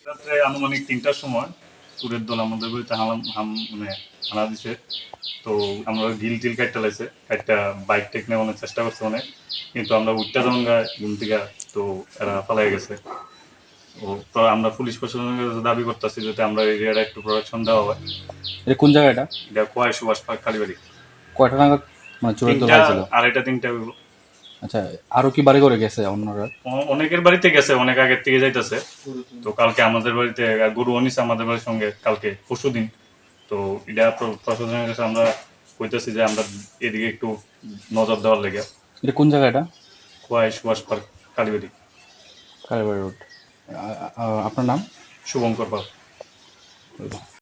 রাত্রে আনুমানিক ৩টার সময় চোরের দল আমাদের বাড়িতে হানা দিছে। তো আমরা গিল টিল কাটতে লাইছে, একটা বাইক টেক নেওয়ানোর চেষ্টা করছে অনেক, কিন্তু আমরা উঠতে যখন ঘুম থেকে তো এরা পালাই গেছে। তো আমরা পুলিশ প্রশাসনের কাছে দাবি করতেছি যাতে আমরা এরিয়াটা একটু প্রোটেকশন দেওয়া হয়। এটা কোন জায়গা? এটা খোয়াই সুভাষ পার্ক কালীবাড়ি। কয়টা নাগাদ মানে চোরের দল হয়েছিল? 2:30 3টা। আচ্ছা, আরো কি বাড়ি করে গেছে অন্যরা? অনেকের বাড়িতে গেছে, অনেক আগের থেকে যাইতেছে। তো কালকে আমাদের বাড়িতে গরু অনিছে আমাদের বাড়ির সঙ্গে, কালকে পরশুদিন। তো এটা প্রশাসনের কাছে আমরা কইতেছি যে আমরা এদিকে একটু নজর দেওয়ার লেগে। এটা কোন জায়গা? এটা খোয়াই সুভাষ পার্ক কালীবাড়ি, কালীবাড়ি রোড। আপনার নাম? শুভঙ্কর পাল।